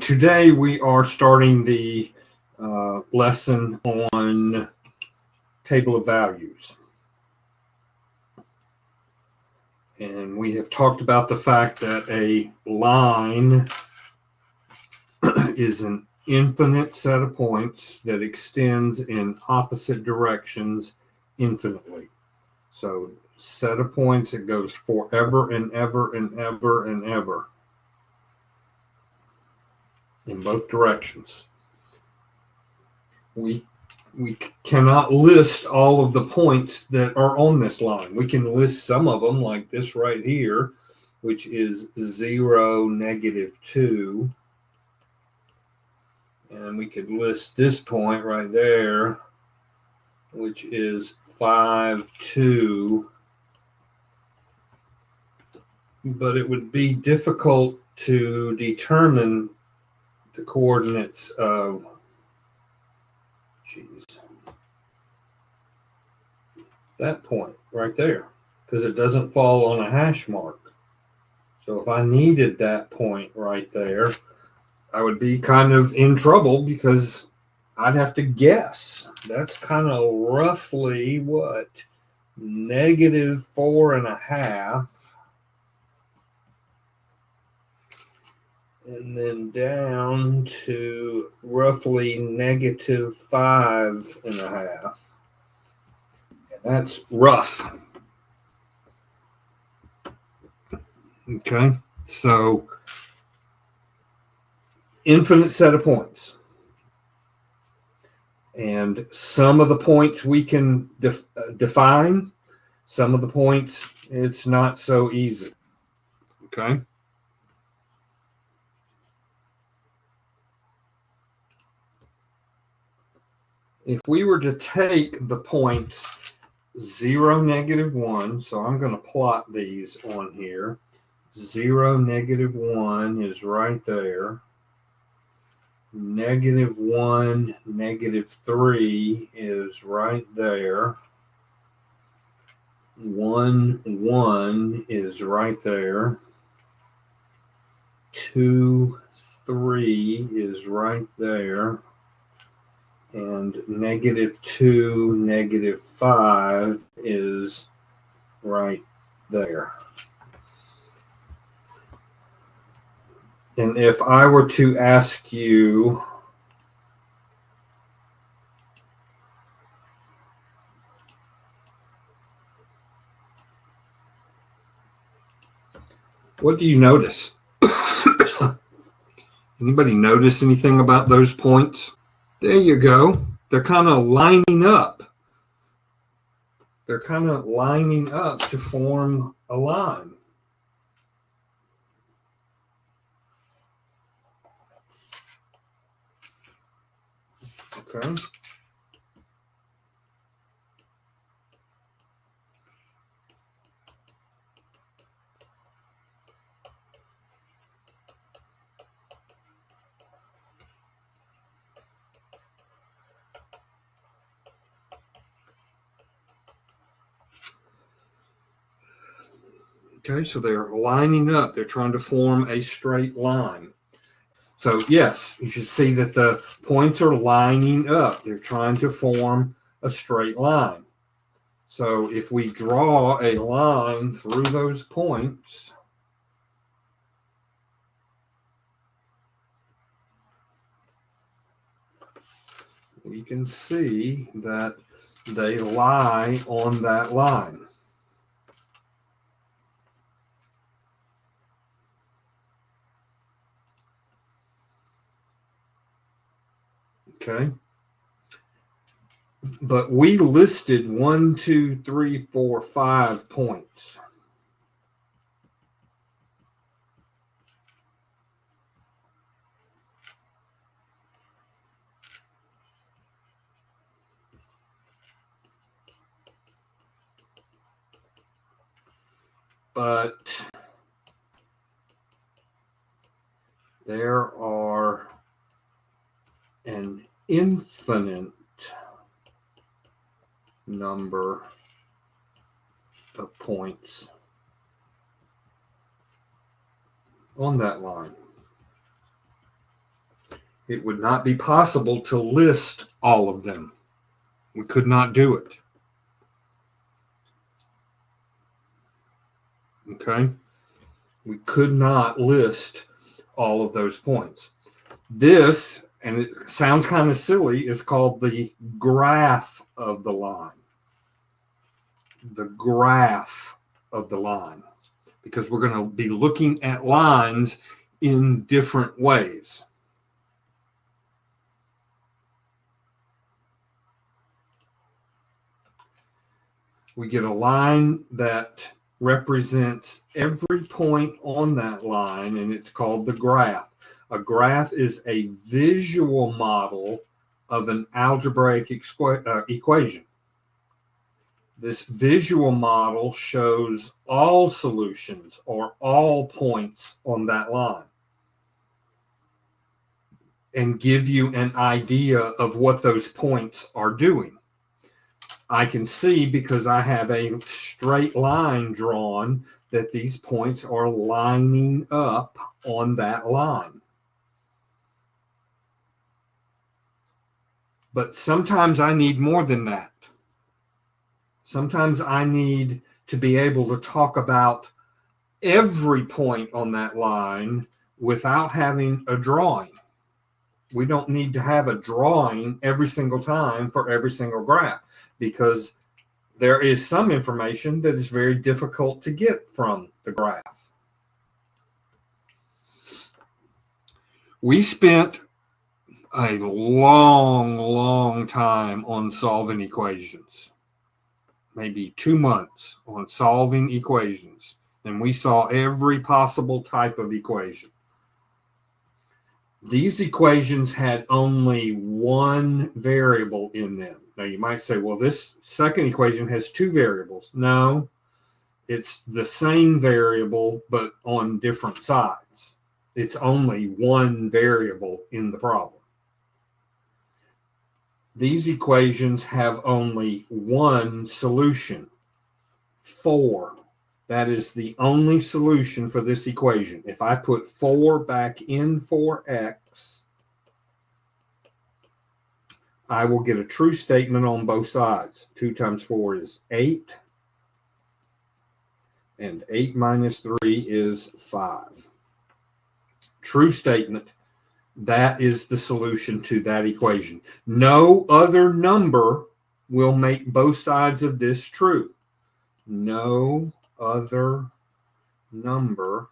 today we are starting the lesson on table of values. And we have talked about the fact that a line is an infinite set of points that extends in opposite directions infinitely. So set of points that goes forever and ever and ever and ever in both directions. We cannot list all of the points that are on this line. We can list some of them, like this right here, which is 0, -2. And we could list this point right there, which is 5, 2. But it would be difficult to determine the coordinates of, that point right there, because it doesn't fall on a hash mark. So if I needed that point right there, I would be kind of in trouble because I'd have to guess. That's kind of roughly what, -4.5. And then down to roughly -5.5. And that's rough. Okay, so infinite set of points. And some of the points we can define, some of the points it's not so easy. Okay. If we were to take the points 0, -1, so I'm going to plot these on here. 0, -1 is right there. -1, -3 is right there. 1, 1 is right there. 2, 3 is right there. And -2, -5 is right there. And if I were to ask you, what do you notice? Anybody notice anything about those points? There you go. They're kind of lining up. They're kind of lining up to form a line. Okay. Okay, so they're lining up. They're trying to form a straight line. So yes, you should see that the points are lining up. They're trying to form a straight line. So if we draw a line through those points, we can see that they lie on that line. Okay. But we listed 1, 2, 3, 4, 5 points. But there are an infinite number of points on that line. It would not be possible to list all of them. We could not do it. Okay? We could not list all of those points. This, and it sounds kind of silly, is called the graph of the line. The graph of the line. Because we're going to be looking at lines in different ways. We get a line that represents every point on that line, and it's called the graph. A graph is a visual model of an algebraic equation. This visual model shows all solutions or all points on that line and give you an idea of what those points are doing. I can see, because I have a straight line drawn, that these points are lining up on that line. But sometimes I need more than that. Sometimes I need to be able to talk about every point on that line without having a drawing. We don't need to have a drawing every single time for every single graph, because there is some information that is very difficult to get from the graph. We spent a long time on solving equations, maybe 2 months on solving equations, and we saw every possible type of equation. These equations had only one variable in them. Now you might say, well, this second equation has 2 variables. No, it's the same variable, but on different sides. It's only one variable in the problem. These equations have only one solution, 4. That is the only solution for this equation. If I put 4 back in for x, I will get a true statement on both sides. 2 times 4 is 8, and 8 minus 3 is 5. True statement. That is the solution to that equation. No other number will make both sides of this true. No other number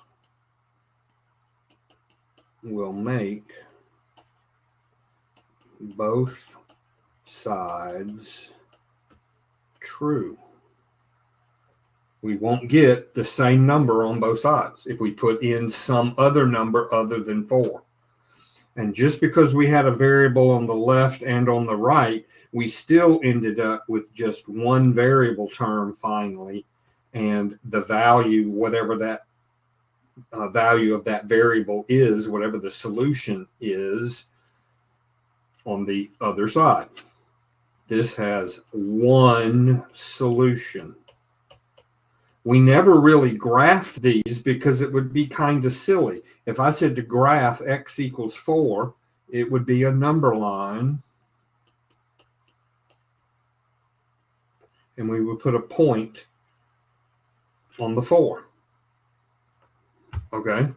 will make both sides true. We won't get the same number on both sides if we put in some other number other than 4. And just because we had a variable on the left and on the right, we still ended up with just one variable term finally, and the value, whatever that value of that variable is, whatever the solution is, on the other side. This has one solution. We never really graphed these because it would be kind of silly. If I said to graph x equals 4, it would be a number line, and we would put a point on the 4. Okay?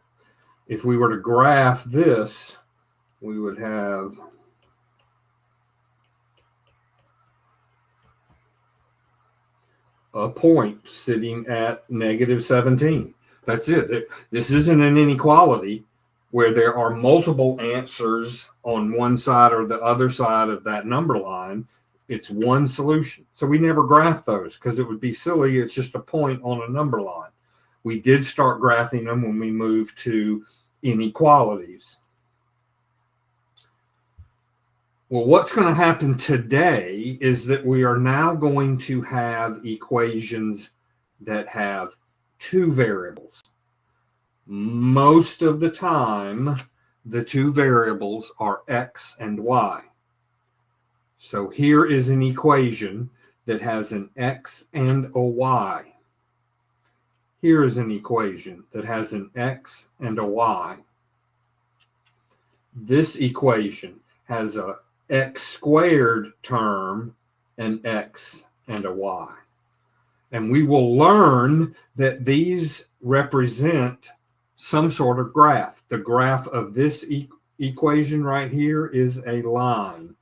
If we were to graph this, we would have a point sitting at negative 17. That's it. This isn't an inequality where there are multiple answers on one side or the other side of that number line. It's one solution. So we never graph those because it would be silly. It's just a point on a number line. We did start graphing them when we moved to inequalities. Well, what's going to happen today is that we are now going to have equations that have 2 variables. Most of the time, the 2 variables are x and y. So here is an equation that has an x and a y. Here is an equation that has an x and a y. this equation has a x squared term, an x, and a y. And we will learn that these represent some sort of graph. The graph of this equation right here is a line.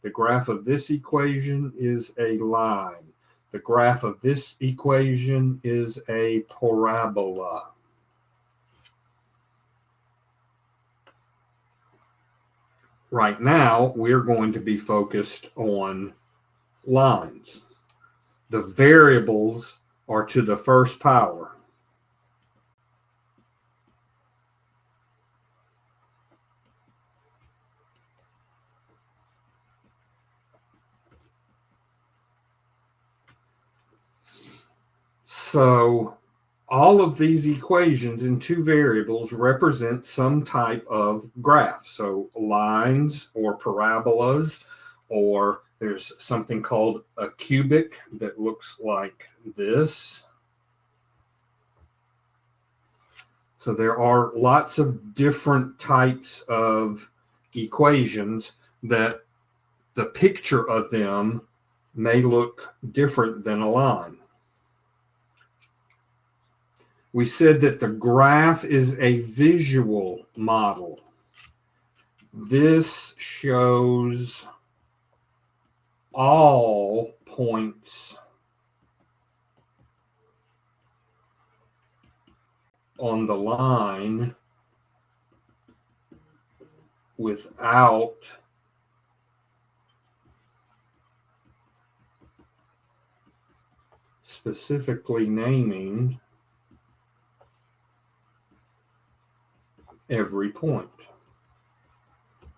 The graph of this equation is a line. The graph of this equation is a parabola. Right now, we're going to be focused on lines. The variables are to the first power. So all of these equations in two variables represent some type of graph. So lines or parabolas, or there's something called a cubic that looks like this. So there are lots of different types of equations that the picture of them may look different than a line. We said that the graph is a visual model. This shows all points on the line without specifically naming every point.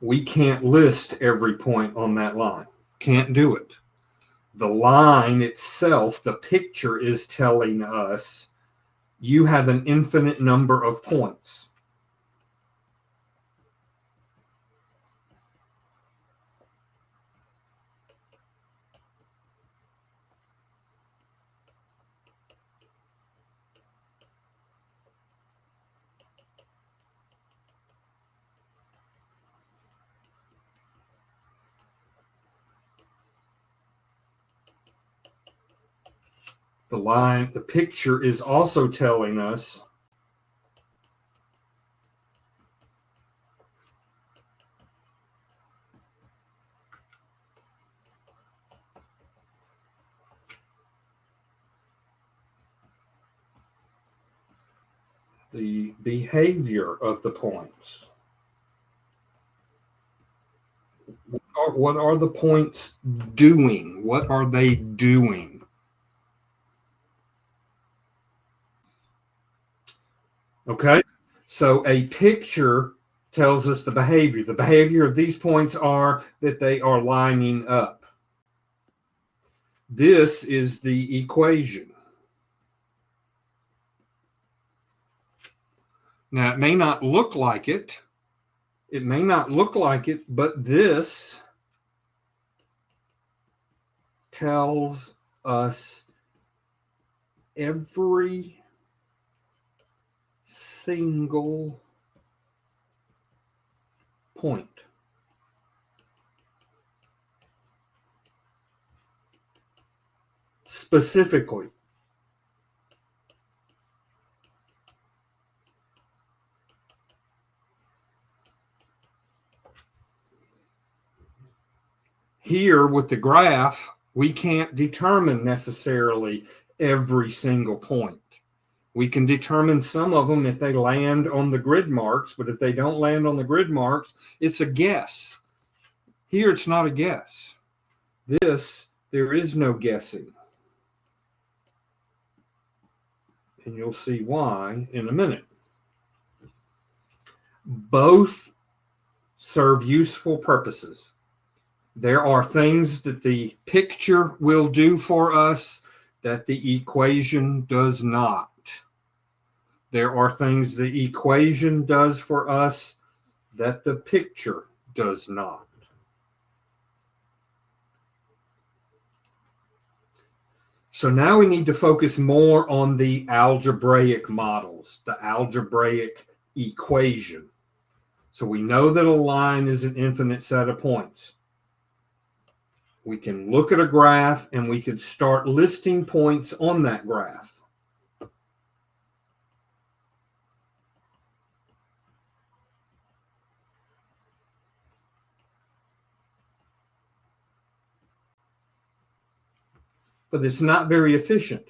We can't list every point on that line. Can't do it. The line itself, the picture, is telling us you have an infinite number of points. The picture is also telling us the behavior of the points. What are the points doing? What are they doing? Okay, so a picture tells us the behavior. The behavior of these points are that they are lining up. This is the equation. Now, it may not look like it. It may not look like it, but this tells us every single point. Specifically, here with the graph, we can't determine necessarily every single point. We can determine some of them if they land on the grid marks, but if they don't land on the grid marks, it's a guess. Here, it's not a guess. This, there is no guessing. And you'll see why in a minute. Both serve useful purposes. There are things that the picture will do for us that the equation does not. There are things the equation does for us that the picture does not. So now we need to focus more on the algebraic models, the algebraic equation. So we know that a line is an infinite set of points. We can look at a graph and we could start listing points on that graph. But it's not very efficient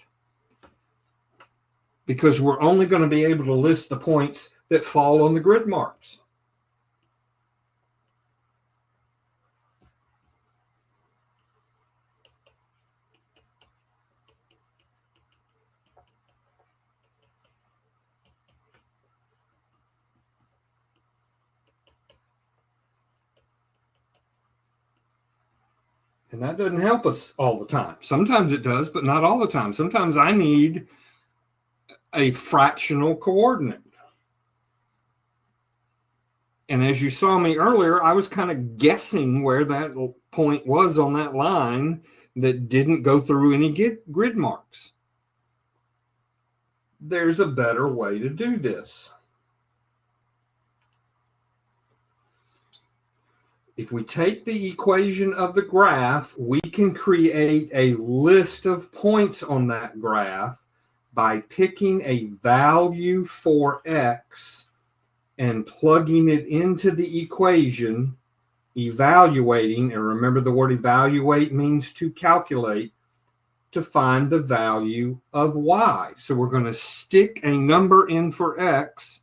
because we're only going to be able to list the points that fall on the grid marks. And that doesn't help us all the time. Sometimes it does, but not all the time. Sometimes I need a fractional coordinate. And as you saw me earlier, I was kind of guessing where that point was on that line that didn't go through any grid marks. There's a better way to do this. If we take the equation of the graph, we can create a list of points on that graph by picking a value for x and plugging it into the equation, evaluating, and remember the word evaluate means to calculate, to find the value of y. So we're going to stick a number in for x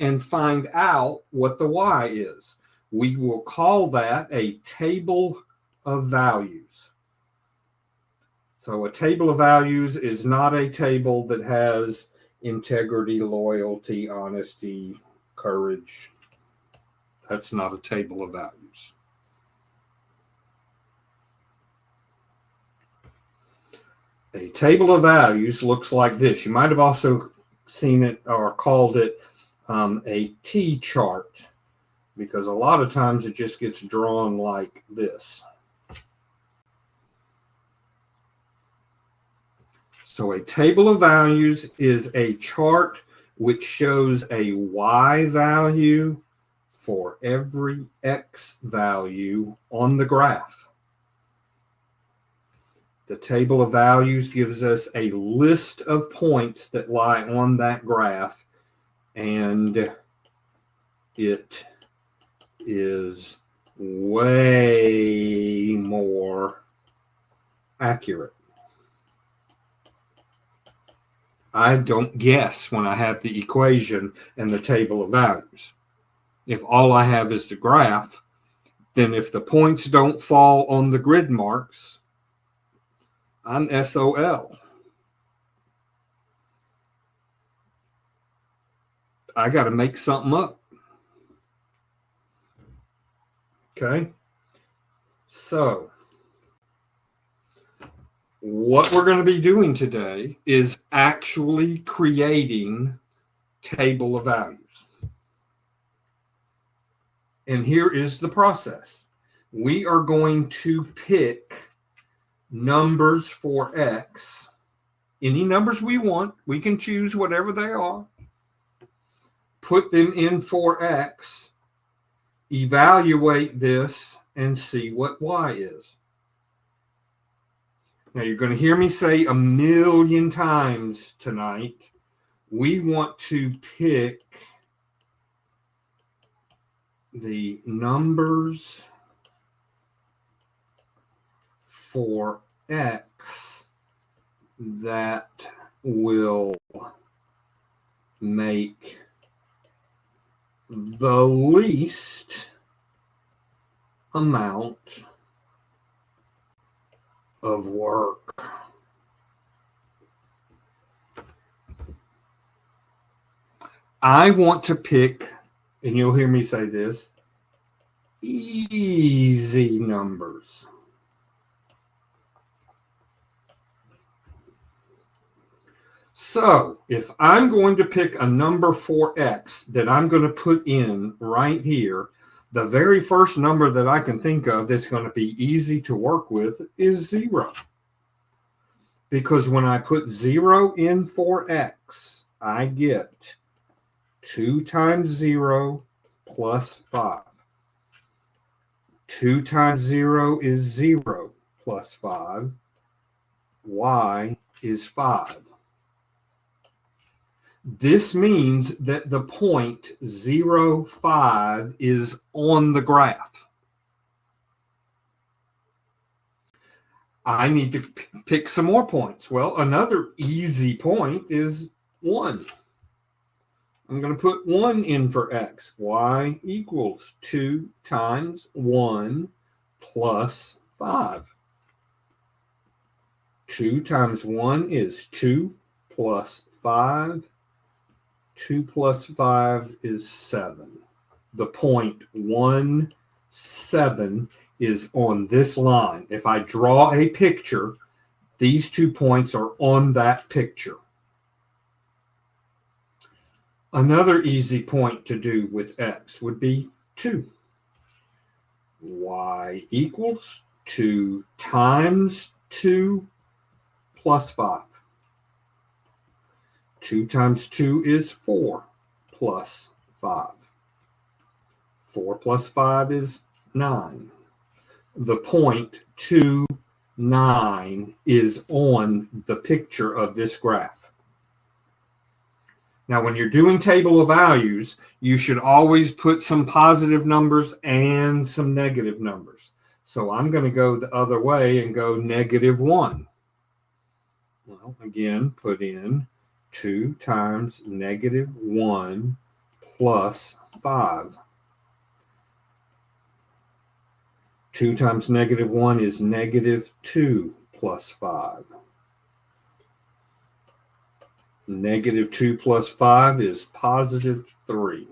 and find out what the y is. We will call that a table of values. So a table of values is not a table that has integrity, loyalty, honesty, courage. That's not a table of values. A table of values looks like this. You might have also seen it or called it a T-chart, because a lot of times it just gets drawn like this. So a table of values is a chart which shows a y value for every x value on the graph. The table of values gives us a list of points that lie on that graph, and it is way more accurate. I don't guess when I have the equation and the table of values. If all I have is the graph, then if the points don't fall on the grid marks, I'm SOL. I got to make something up. Okay, so what we're going to be doing today is actually creating table of values. And here is the process. We are going to pick numbers for x, any numbers we want. We can choose whatever they are. Put them in for x, evaluate this, and see what y is. Now you're going to hear me say a million times tonight, we want to pick the numbers for x that will make the least amount of work. I want to pick, and you'll hear me say this, easy numbers. So if I'm going to pick a number for x that I'm going to put in right here, the very first number that I can think of that's going to be easy to work with is 0. Because when I put 0 in for x, I get 2 times 0 plus 5. 2 times 0 is 0 plus 5. Y is 5. This means that the point 0, 5 is on the graph. I need to pick some more points. Well, another easy point is 1. I'm going to put 1 in for x. Y equals 2 times 1 plus 5. 2 times 1 is 2 plus 5. 2 plus 5 is 7. The point 1, 7 is on this line. If I draw a picture, these 2 points are on that picture. Another easy point to do with x would be 2. Y equals 2 times 2 plus 5. 2 times 2 is 4 plus 5. 4 plus 5 is 9. The point 2, 9 is on the picture of this graph. Now, when you're doing table of values, you should always put some positive numbers and some negative numbers. So I'm going to go the other way and go -1. Well, again, put in 2 times -1 plus 5. 2 times -1 is -2 plus 5. -2 plus 5 is +3.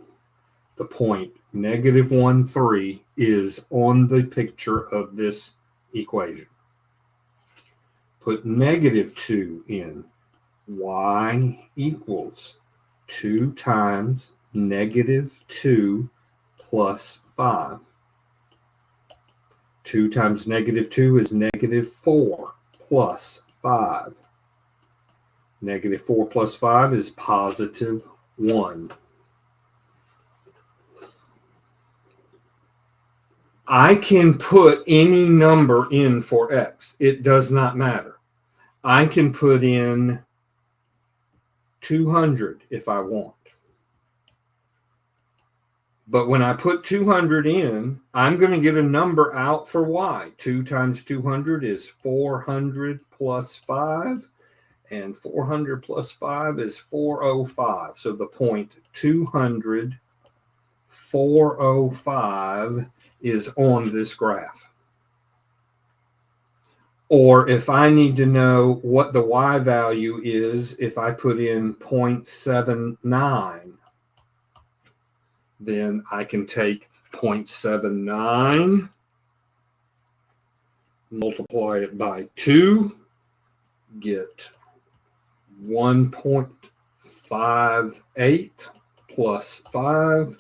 The point -1, 3 is on the picture of this equation. Put -2 in. Y equals 2 times -2 plus 5. 2 times -2 is -4 plus 5. -4 plus 5 is +1. I can put any number in for x. It does not matter. I can put in 200 if I want. But when I put 200 in, I'm going to get a number out for y. 2 times 200 is 400 plus 5. And 400 plus 5 is 405. So the point 200, 405 is on this graph. Or if I need to know what the y value is, if I put in 0.79, then I can take 0.79, multiply it by 2, get 1.58 plus 5,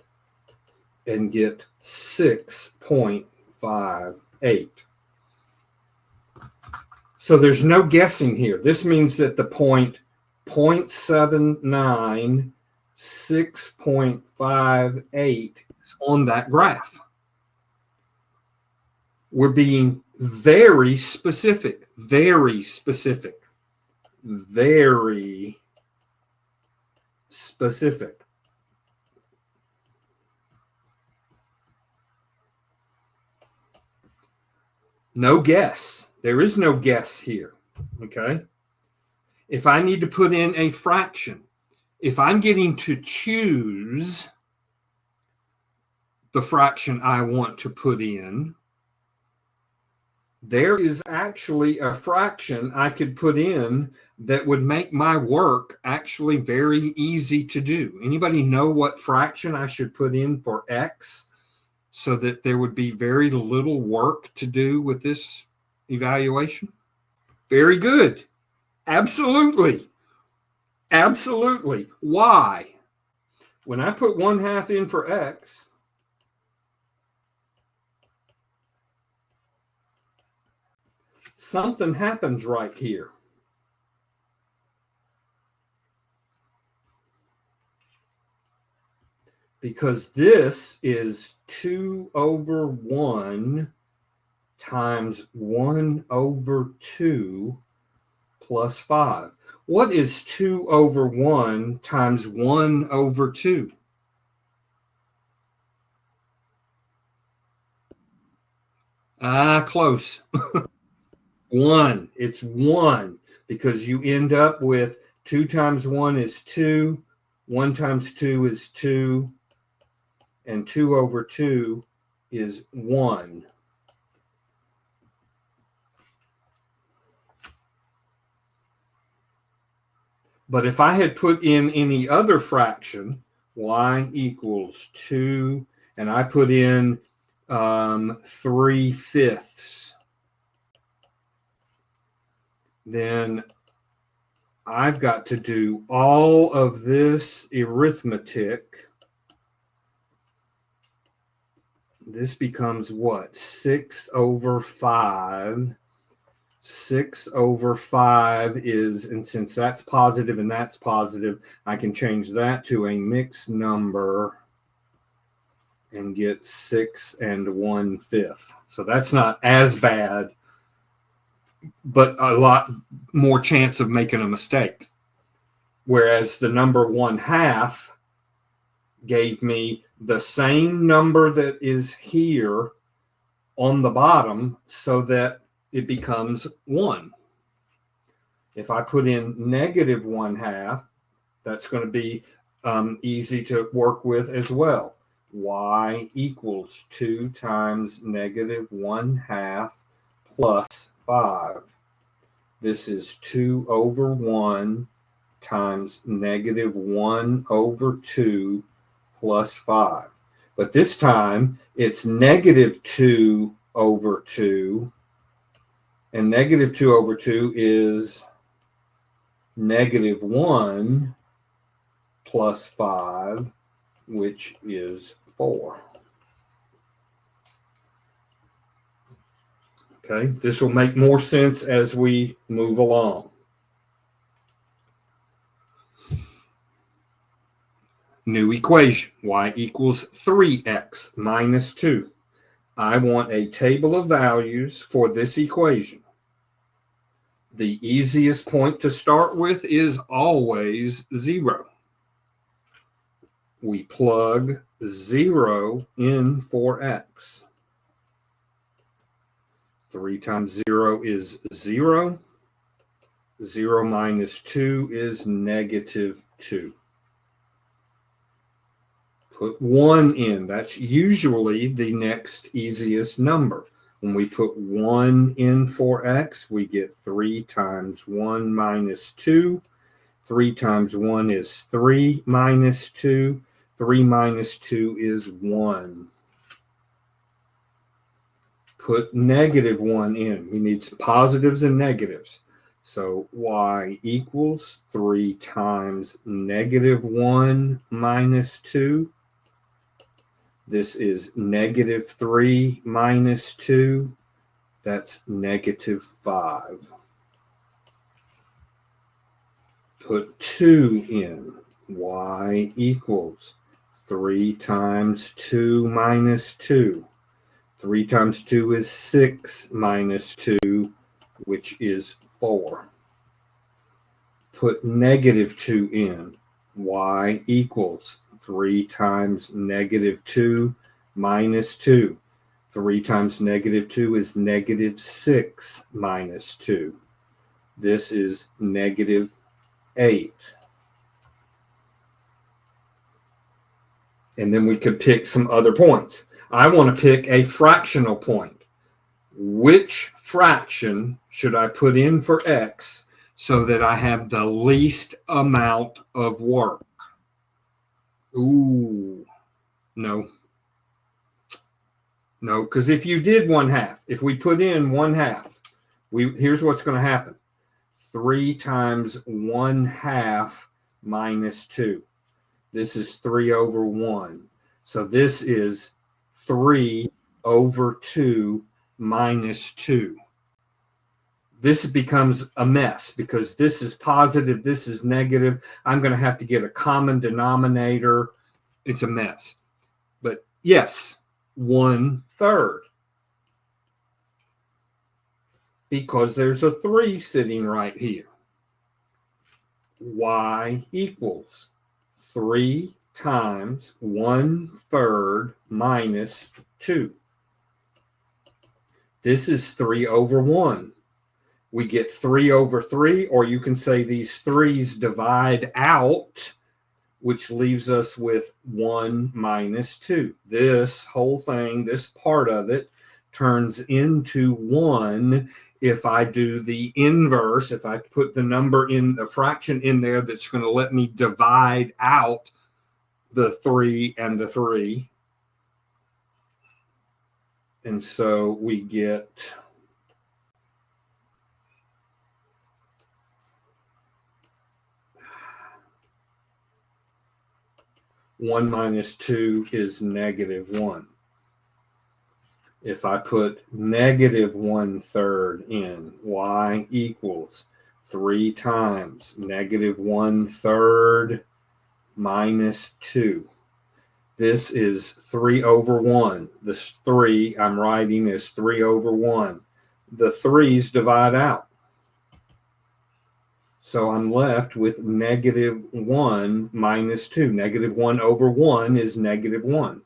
and get 6.58. So there's no guessing here. This means that the point 0.79, 6.58 is on that graph. We're being very specific, very specific. Very specific. No guess. There is no guess here. Okay. If I need to put in a fraction, if I'm getting to choose the fraction I want to put in, there is actually a fraction I could put in that would make my work actually very easy to do. Anybody know what fraction I should put in for x so that there would be very little work to do with this evaluation? Very good. Absolutely. Absolutely. Why? When I put 1/2 in for x, something happens right here. because this is 2 over 1 times 1 over 2 plus 5. What is 2 over 1 times 1 over 2? Close. 1. It's 1 because you end up with 2 times 1 is 2, 1 times 2 is 2, and 2 over 2 is 1. But if I had put in any other fraction, y equals 2, and I put in 3/5, then I've got to do all of this arithmetic. This becomes what? 6 over 5. 6 over 5 is, and since that's positive and that's positive, I can change that to a mixed number and get 6 1/5. So that's not as bad, but a lot more chance of making a mistake. Whereas the number 1/2 gave me the same number that is here on the bottom so that it becomes 1. If I put in negative 1/2, that's going to be easy to work with as well. Y equals 2 times negative 1/2 plus 5. This is 2 over 1 times negative 1 over 2 plus 5. But this time it's negative 2 over 2. And negative 2 over 2 is negative 1 plus 5, which is 4. Okay, this will make more sense as we move along. New equation, y equals 3x minus 2. I want a table of values for this equation. The easiest point to start with is always 0. We plug 0 in for x. 3 times 0 is 0. 0 minus 2 is negative 2. Put 1 in. That's usually the next easiest number. When we put 1 in for x, we get 3 times 1 minus 2. 3 times 1 is 3 minus 2. 3 minus 2 is 1. Put negative 1 in. We need some positives and negatives. So y equals 3 times negative 1 minus 2. This is negative 3 minus 2. That's negative 5. Put 2 in. Y equals 3 times 2 minus 2. 3 times 2 is 6 minus 2, which is 4. Put negative 2 in. Y equals 3 times negative 2 minus 2. 3 times negative 2 is negative 6 minus 2. This is negative 8. And then we could pick some other points. I want to pick a fractional point. Which fraction should I put in for x so that I have the least amount of work? Ooh, no. No, because if you did 1/2, if we put in 1/2, here's what's going to happen. 3 times 1/2 minus 2. This is 3 over 1. So this is 3 over 2 minus 2. This becomes a mess because this is positive, this is negative. I'm going to have to get a common denominator. It's a mess. But yes, 1/3. Because there's a 3 sitting right here. Y equals 3 times 1/3 minus 2. This is 3 over 1. We get 3 over 3, or you can say these 3's divide out, which leaves us with 1 minus 2. This whole thing, this part of it, turns into 1 if I do the inverse, if I put the number in the fraction in there that's going to let me divide out the 3 and the 3. And so we get 1 minus 2 is -1. If I put -1/3 in, y equals 3 times -1/3 minus 2. This is 3 over 1. This 3 I'm writing is 3 over 1. The 3's divide out. So I'm left with -1 minus 2. -1 over 1 is -1.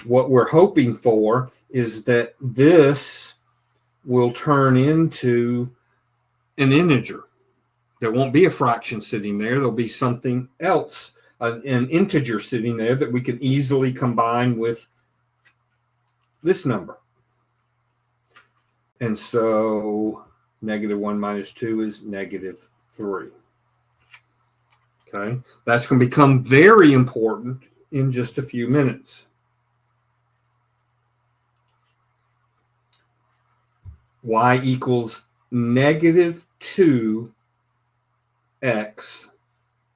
What we're hoping for is that this will turn into an integer. There won't be a fraction sitting there. There'll be something else, an integer sitting there that we can easily combine with this number. And so -1 minus 2 is -3. Okay, that's going to become very important in just a few minutes. Y equals -2x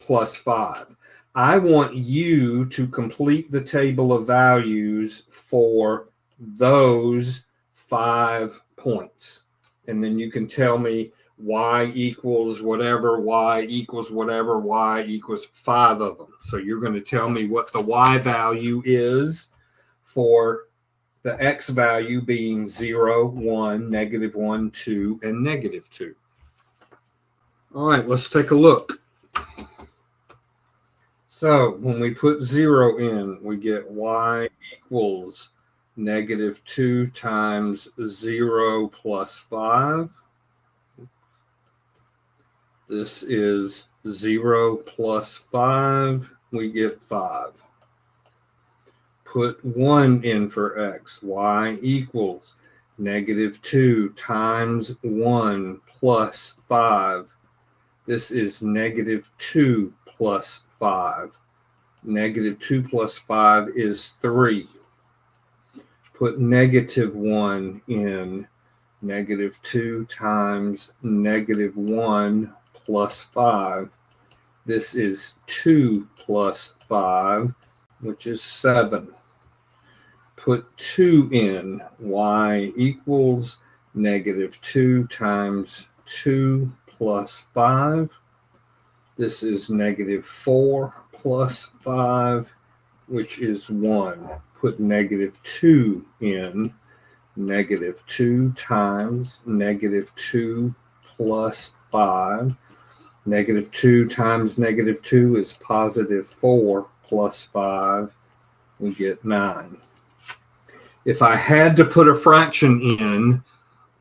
plus 5. I want you to complete the table of values for those 5 points. And then you can tell me y equals whatever, y equals whatever, y equals 5 of them. So you're going to tell me what the y value is for the x value being 0, 1, -1, 2, and -2. All right, let's take a look. So when we put 0 in, we get y equals -2 times 0 plus 5. This is 0 plus 5. We get 5. Put 1 in for x. Y equals -2 times 1 plus 5. This is -2 plus 5. -2 plus 5 is 3. Put -1 in. -2 times -1 plus 5. This is 2 plus 5, which is 7. Put 2 in. Y equals -2 times 2 plus 5. This is -4 plus 5, which is 1. Put -2 in. -2 times -2 plus 5. -2 times -2 is +4 plus 5. We get 9. If I had to put a fraction in,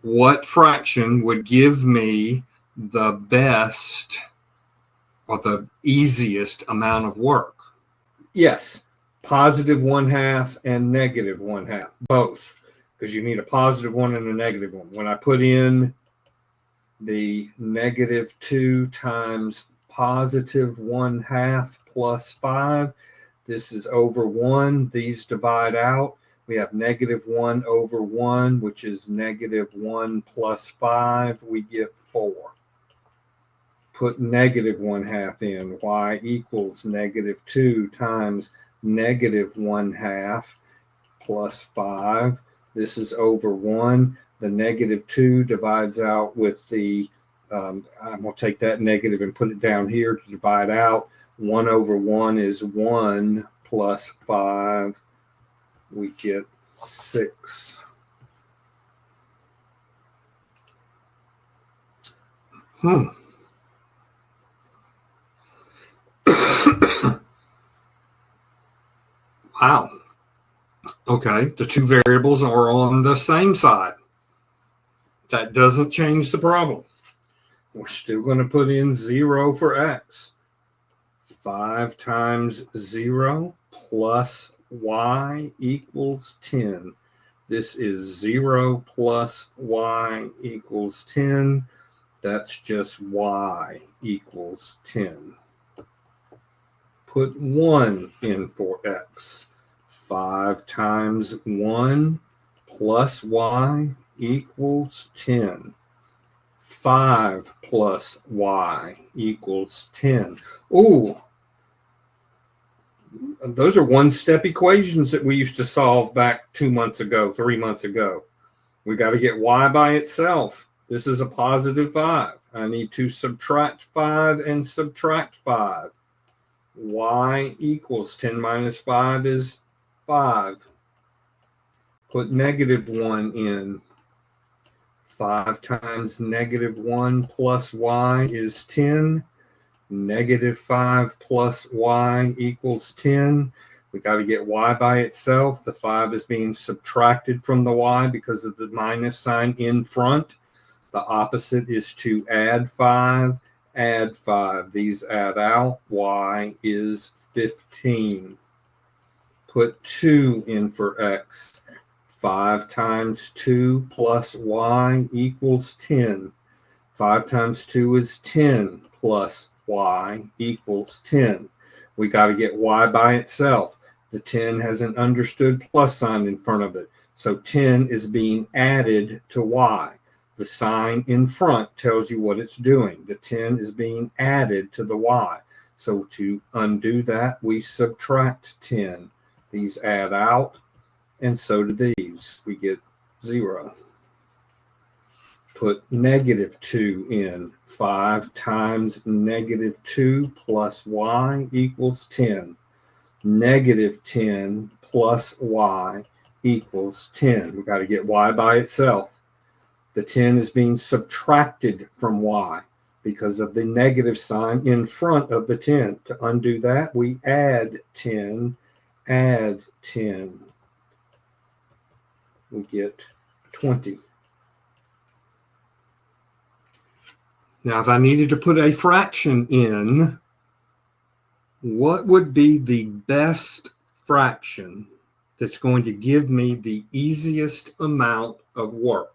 what fraction would give me the best or the easiest amount of work? Yes, +1/2 and -1/2, both, because you need a +1 and a -1. When I put in the -2 times +1/2 plus 5, this is over 1. These divide out. We have -1 over 1, which is -1 plus 5. We get 4. Put -1/2 in. Y equals -2 times -1/2 plus 5. This is over 1. The -2 divides out with the, I'm going to take that negative and put it down here to divide out. 1 over 1 is 1 plus 5. We get 6. Wow. Okay, the two variables are on the same side. That doesn't change the problem. We're still going to put in 0 for x. 5 times 0 plus y equals 10. This is 0 plus y equals 10. That's just y equals 10. Put 1 in for x. 5 times 1 plus y equals 10. 5 plus y equals 10. Ooh, those are one-step equations that we used to solve back 2 months ago, 3 months ago. We got to get y by itself. This is a positive 5. I need to subtract 5 and subtract 5. Y equals 10 minus 5 is 5. Put negative 1 in. 5 times negative 1 plus y is 10. Negative 5 plus y equals 10. We got to get y by itself. The 5 is being subtracted from the y because of the minus sign in front. The opposite is to add 5. Add 5. These add out. Y is 15. Put 2 in for x. 5 times 2 plus y equals 10. 5 times 2 is 10 plus y equals 10. We got to get y by itself. The 10 has an understood plus sign in front of it. So 10 is being added to y. The sign in front tells you what it's doing. The 10 is being added to the y. So to undo that, we subtract 10. These add out, and so do these. We get 0. Put negative 2 in. 5 times negative 2 plus y equals 10. Negative 10 plus y equals 10. We've got to get y by itself. The 10 is being subtracted from y because of the negative sign in front of the 10. To undo that, we add 10, add 10. We get 20. Now, if I needed to put a fraction in, what would be the best fraction that's going to give me the easiest amount of work?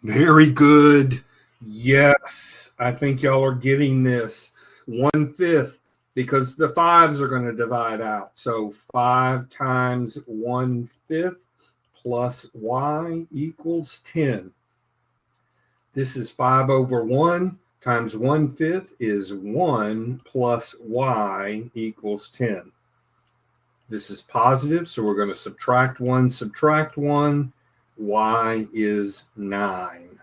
Very good. Yes, I think y'all are getting this. 1/5, because the 5s are going to divide out. So 5 times 1/5 plus y equals 10. This is 5 over 1 times 1/5 is 1 plus y equals 10. This is positive, so we're going to subtract 1, y is 9.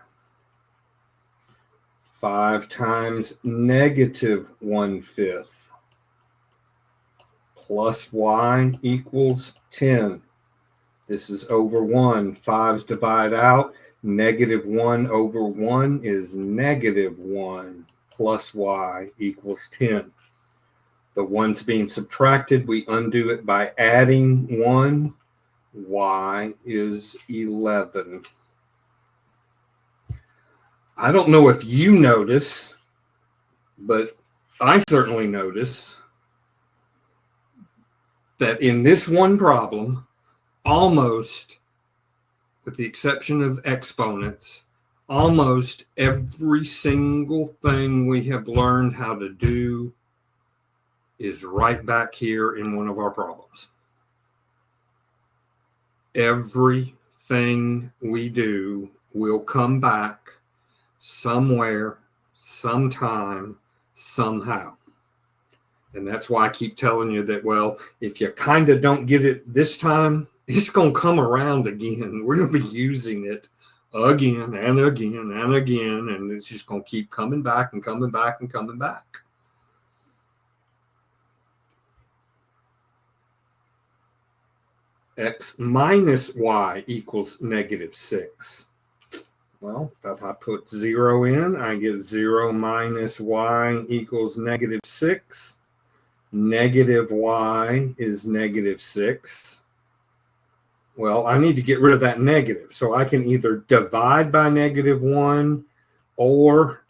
5 times negative 1/5 plus y equals 10. This is over 1. 5s divide out. Negative 1 over 1 is negative 1 plus y equals 10. The 1's being subtracted. We undo it by adding 1. Y is 11. I don't know if you notice, but I certainly notice that in this one problem, almost, with the exception of exponents, almost every single thing we have learned how to do is right back here in one of our problems. Everything we do will come back somewhere, sometime, somehow. And that's why I keep telling you that, well, if you kind of don't get it this time, it's going to come around again. We're going to be using it again and again and again, and it's just going to keep coming back and coming back and coming back. x minus y equals negative 6. Well, if I put 0 in, I get 0 minus y equals negative 6. Negative y is negative 6. Well, I need to get rid of that negative. So I can either divide by negative 1, or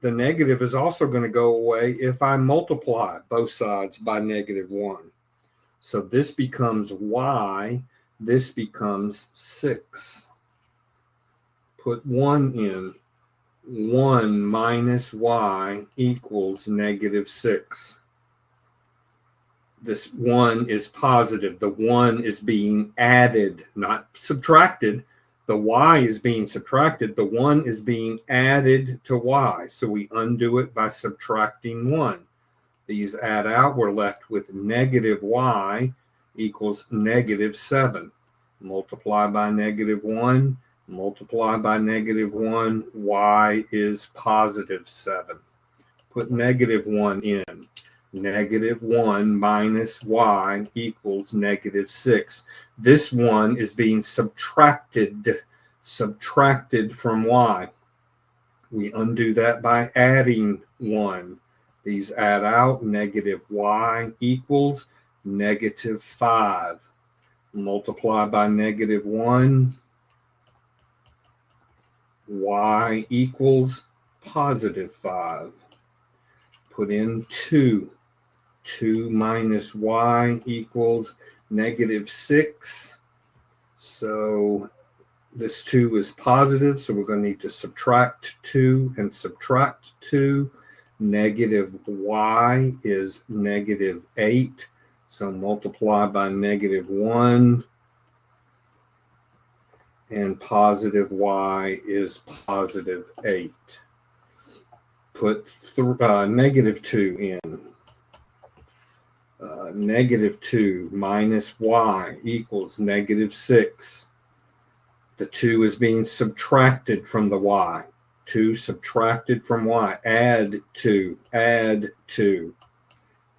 the negative is also going to go away if I multiply both sides by negative 1. So this becomes y. This becomes 6. Put 1 in. 1 minus y equals negative 6. This 1 is positive. The 1 is being added, not subtracted. The y is being subtracted. The 1 is being added to y. So we undo it by subtracting 1. These add out. We're left with negative y equals negative 7. Multiply by negative 1. Multiply by negative 1. Y is positive 7. Put negative 1 in. Negative 1 minus y equals negative 6. This 1 is being subtracted from y. We undo that by adding 1. These add out. Negative y equals negative 5. Multiply by negative 1. Y equals positive 5. Put in 2. 2 minus y equals negative 6. So this 2 is positive, so we're going to need to subtract 2 and subtract 2. Negative y is negative 8. So multiply by negative 1. And positive y is positive 8. Put negative 2 in. Negative 2 minus y equals negative 6. The 2 is being subtracted from the y. 2 subtracted from y. Add 2. Add 2.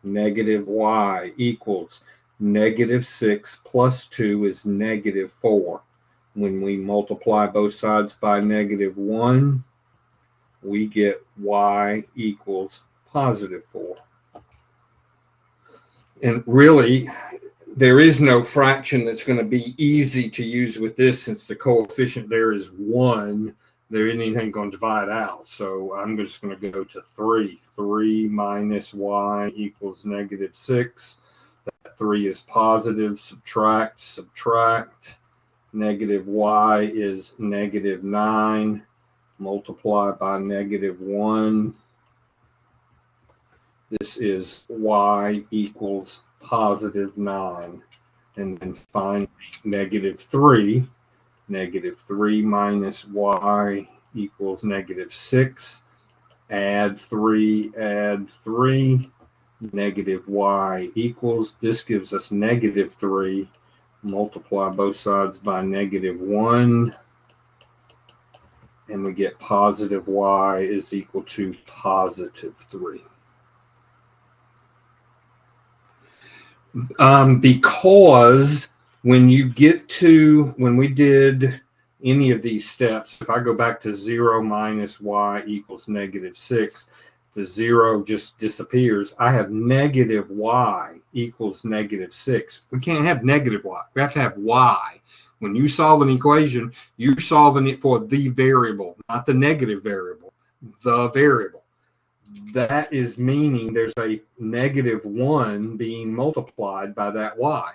Negative y equals negative 6 plus 2 is negative 4. When we multiply both sides by negative 1, we get y equals positive 4. And really, there is no fraction that's going to be easy to use with this, since the coefficient there is 1. There isn't anything going to divide out. So I'm just going to go to 3. 3 minus y equals negative 6. That 3 is positive. Subtract, subtract. Negative y is negative 9. Multiply by negative 1. This is y equals positive 9. And then finally, negative 3. Negative 3 minus y equals negative 6. Add 3, add 3. Negative y equals, this gives us negative 3. Multiply both sides by negative 1. And we get positive y is equal to positive 3. Because when we did any of these steps, if I go back to 0 minus y equals negative 6, the 0 just disappears. I have negative y equals negative 6. We can't have negative y. We have to have y. When you solve an equation, you're solving it for the variable, not the negative variable, the variable. That is meaning there's a negative 1 being multiplied by that y.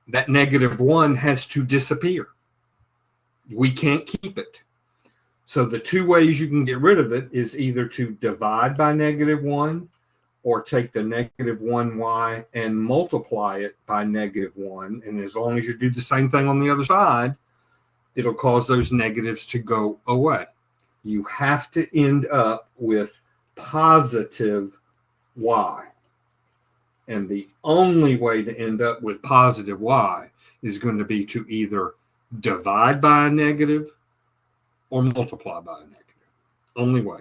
That negative 1 has to disappear. We can't keep it. So the two ways you can get rid of it is either to divide by negative 1, or take the negative 1y and multiply it by negative 1. And as long as you do the same thing on the other side, it'll cause those negatives to go away. You have to end up with positive y. And the only way to end up with positive y is going to be to either divide by a negative or multiply by a negative. Only way.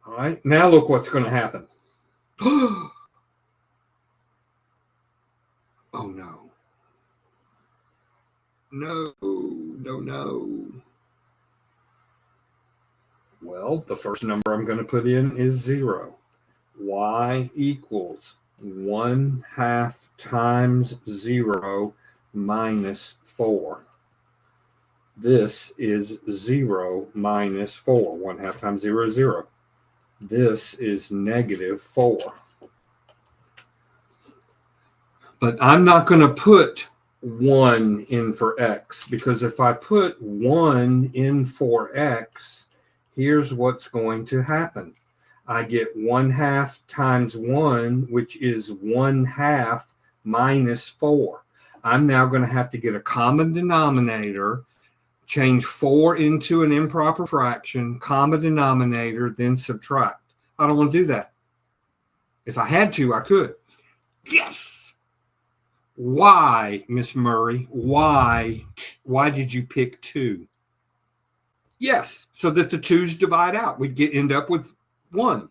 All right, now look what's going to happen. Oh, no. No, no, no. Well, the first number I'm going to put in is 0. Y equals 1/2 times 0 minus 4. This is 0 minus 4. 1/2 times 0 is 0. This is negative 4. But I'm not going to put 1 in for x, because if I put 1 in for x, here's what's going to happen. I get 1/2 times 1, which is 1/2 minus 4. I'm now going to have to get a common denominator, change 4 into an improper fraction, common denominator, then subtract. I don't want to do that. If I had to, I could. Yes! Why, Miss Murray? Why did you pick 2? Yes, so that the 2's divide out. We'd end up with 1.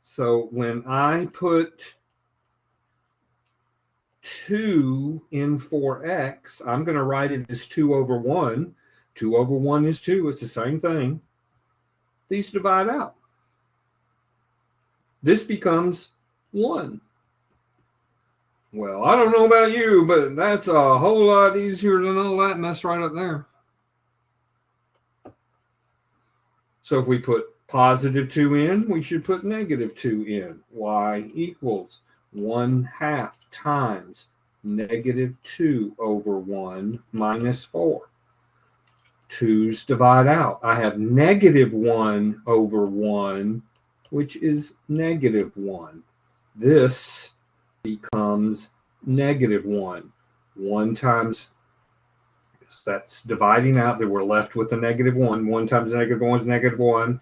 So when I put 2 in for x, I'm going to write it as 2 over 1. 2 over 1 is 2. It's the same thing. These divide out. This becomes 1. Well, I don't know about you, but that's a whole lot easier than all that mess right up there. So if we put positive 2 in, we should put negative 2 in. Y equals 1/2 times negative 2 over 1 minus 4. 2's divide out. I have negative 1 over 1, which is negative 1. This becomes negative 1. 1 times, that's dividing out, that we're left with a negative 1. 1 times negative 1 is negative 1.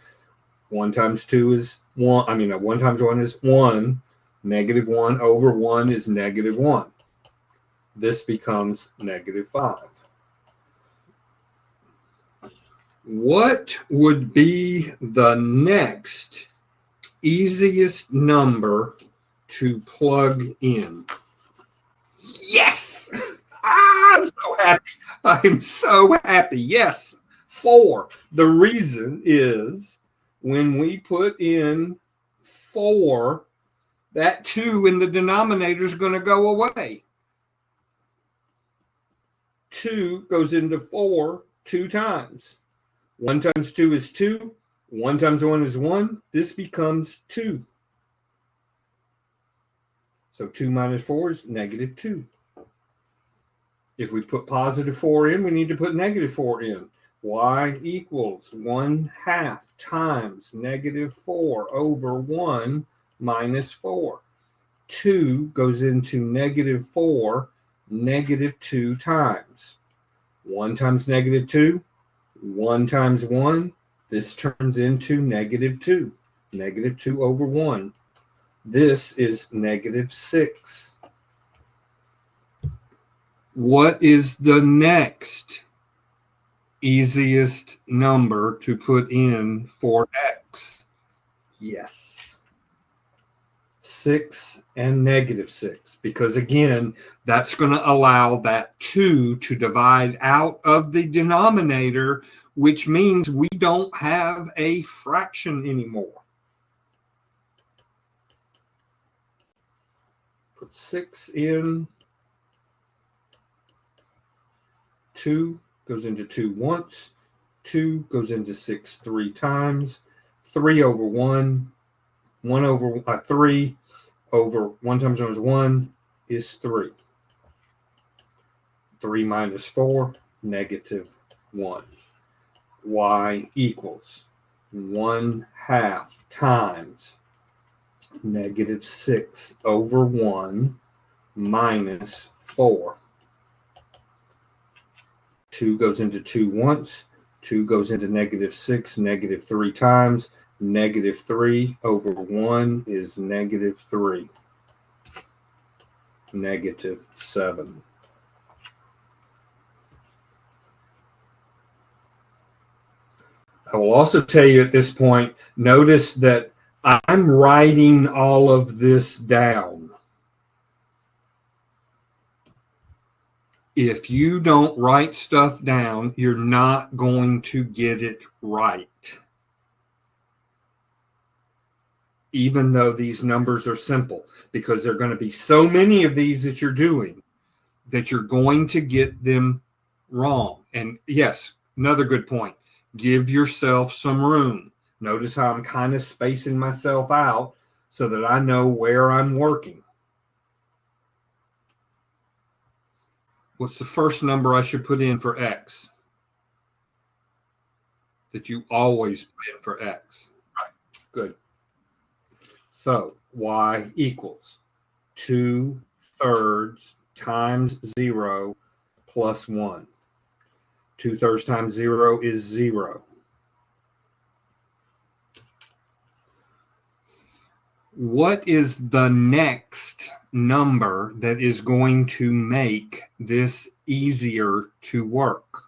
1 times 2 is 1. 1 times 1 is 1. Negative 1 over 1 is negative 1. This becomes negative 5. What would be the next easiest number to plug in? Yes! I'm so happy. I'm so happy. Yes, 4. The reason is when we put in 4, that 2 in the denominator is going to go away. 2 goes into 4 2 times. 1 times 2 is 2. 1 times 1 is 1. This becomes 2. So 2 minus 4 is negative 2. If we put positive 4 in, we need to put negative 4 in. Y equals 1/2 times negative 4 over 1 minus 4. 2 goes into negative 4, negative 2 times. 1 times negative 2, 1 times 1, this turns into negative 2. Negative 2 over 1. This is negative 6. What is the next easiest number to put in for x? Yes. 6 and negative 6, because again, that's going to allow that 2 to divide out of the denominator, which means we don't have a fraction anymore. Put 6 in. 2 goes into 2 once. 2 goes into 6 3 times. 3 over 1. 1 over 3 over 1 times 1 is 1 is 3. 3 minus 4, negative 1. Y equals 1/2 times negative 6 over 1 minus 4. 2 goes into 2 once. 2 goes into negative 6, negative 3 times. Negative 3 over 1 is negative 3. Negative 7. I will also tell you at this point, notice that I'm writing all of this down. if you don't write stuff down, you're not going to get it right. Even though these numbers are simple, because there are going to be so many of these that you're doing that you're going to get them wrong. And yes, another good point. Give yourself some room. Notice how I'm kind of spacing myself out so that I know where I'm working. What's the first number I should put in for x? That you always put in for x. Right. Good. So y equals 2/3 times 0 plus 1. 2/3 times 0 is 0. What is the next number that is going to make this easier to work?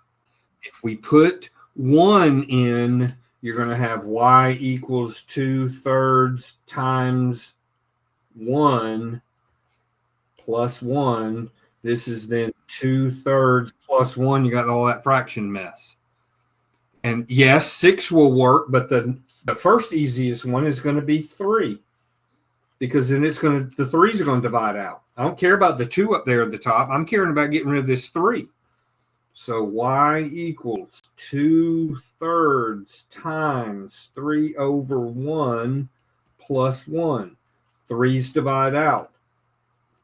If we put 1 in, you're going to have y equals 2/3 times 1 plus 1. This is then 2/3 plus 1. You got all that fraction mess. And yes, 6 will work, but the first easiest one is going to be 3. Because then the 3's are going to divide out. I don't care about the 2 up there at the top. I'm caring about getting rid of this 3. So y equals 2/3 times 3/1 plus 1. 3's divide out.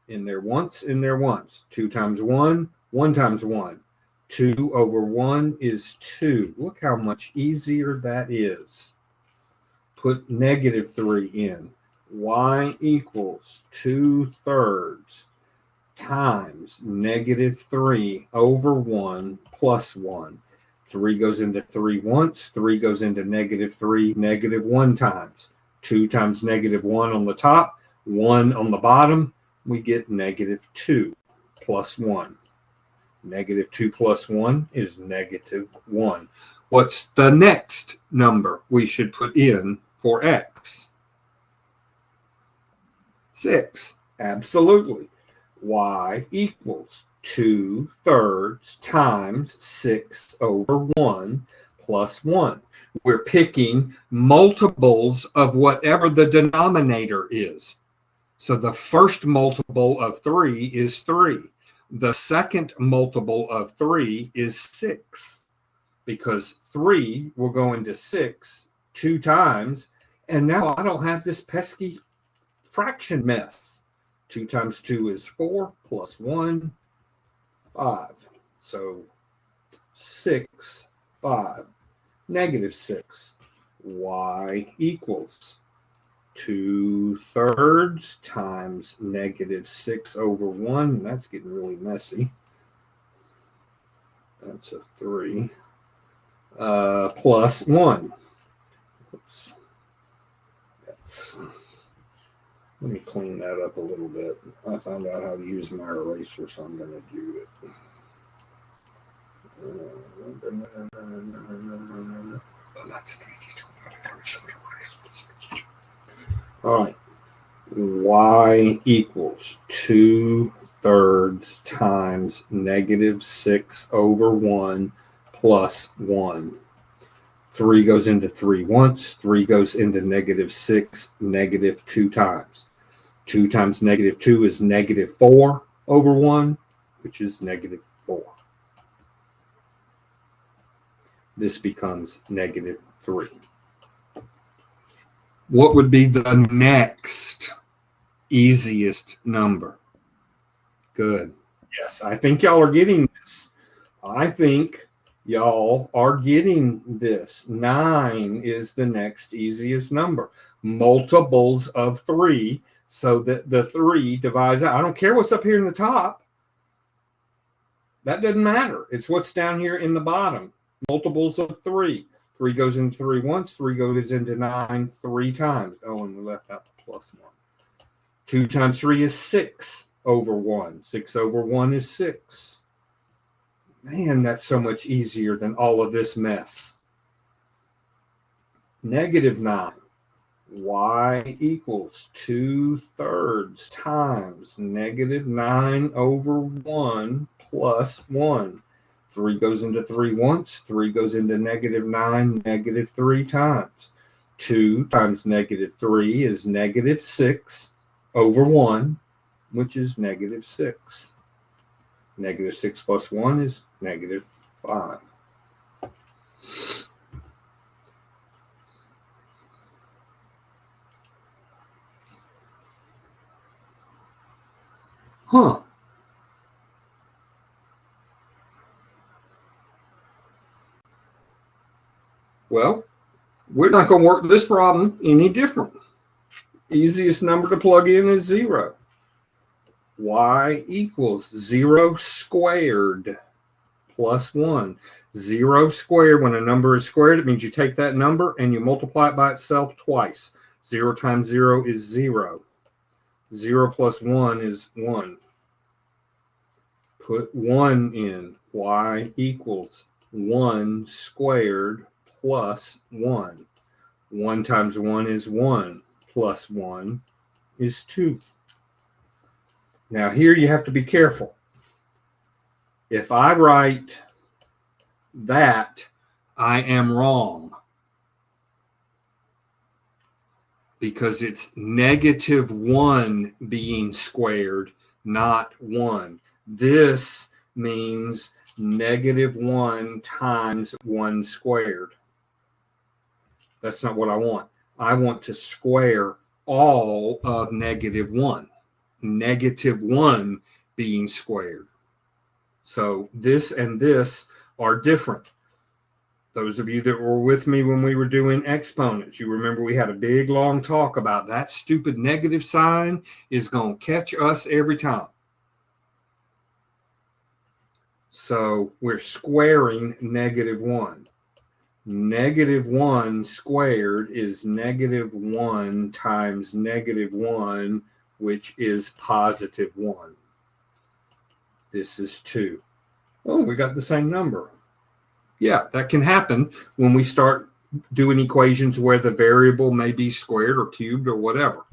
In there once, in there once. 2 times 1, 1 times 1. 2/1 is 2. Look how much easier that is. Put -3 in. Y equals 2/3 times -3/1 plus 1. 3 goes into 3 once. 3 goes into -3 -1 times. 2 times -1 on the top, 1 on the bottom. We get -2 plus 1. -2 plus 1 is -1. What's the next number we should put in for x? 6. Absolutely. Y equals 2/3 times 6/1 plus 1. We're picking multiples of whatever the denominator is. So the first multiple of 3 is 3. The second multiple of 3 is 6. Because 3 will go into 6 2 times. And now I don't have this pesky fraction mess. 2 times 2 is 4 plus 1, 5. So 6, 5, -6. Y equals 2/3 times -6/1. That's getting really messy. That's a 3. Plus 1. Oops. Let me clean that up a little bit. I found out how to use my eraser, so I'm going to do it. All right. Y equals 2/3 times -6/1 plus 1. 3 goes into 3 once. 3 goes into -6 -2 times. 2 times -2 is -4/1, which is -4. This becomes -3. What would be the next easiest number? Good. Yes, I think y'all are getting this. I think y'all are getting this. 9 is the next easiest number. Multiples of 3, so that the 3 divides out. I don't care what's up here in the top. That doesn't matter. It's what's down here in the bottom. Multiples of 3. 3 goes into 3 once. 3 goes into 9 3 times. Oh, and we left out the plus 1. 2 times 3 is 6/1. 6/1 is 6. Man, that's so much easier than all of this mess. -9. Y equals 2/3 times -9/1 plus 1. 3 goes into 3 once. 3 goes into -9 -3 times. 2 times -3 is -6 over 1, which is -6. -6 plus 1 is -5. Huh. Well, we're not going to work this problem any different. Easiest number to plug in is 0. Y equals 0 squared plus 1. 0 squared, when a number is squared, it means you take that number and you multiply it by itself twice. 0 times 0 is 0. 0 plus 1 is 1. Put 1 in. Y equals 1 squared plus 1. 1 times 1 is 1. Plus 1 is 2. Now here you have to be careful. If I write that, I am wrong. Because it's -1 being squared, not 1. This means -1 times 1 squared. That's not what I want. I want to square all of -1. -1 being squared. So this and this are different. Those of you that were with me when we were doing exponents, you remember we had a big long talk about that stupid negative sign is going to catch us every time. So we're squaring -1. -1 squared is -1 times -1, which is +1. This is 2. Oh, we got the same number. Yeah, that can happen when we start doing equations where the variable may be squared or cubed or whatever.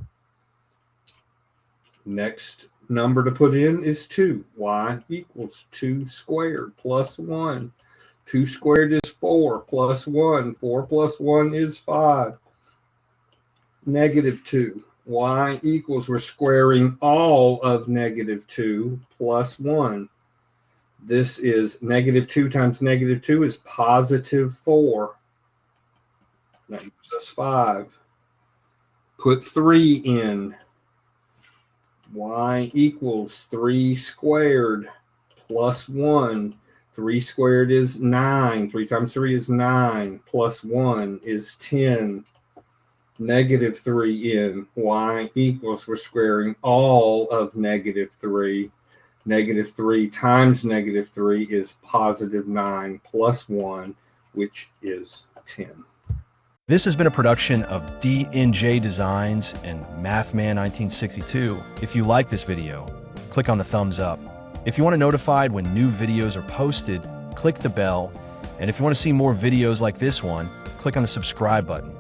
Next number to put in is 2. Y equals 2 squared plus 1. 2 squared is 4 plus 1. 4 plus 1 is 5. -2. Y equals, we're squaring all of -2 plus 1. This is -2 times -2 is +4. That gives us 5. Put 3 in. Y equals 3 squared plus 1. 3 squared is 9. 3 times 3 is 9. Plus 1 is 10. -3 in. Y equals, we're squaring all of -3. -3 times -3 is +9 plus 1, which is 10. This has been a production of DNJ Designs and Mathman1962. If you like this video, click on the thumbs up. If you want to be notified when new videos are posted, click the bell. And if you want to see more videos like this one, click on the subscribe button.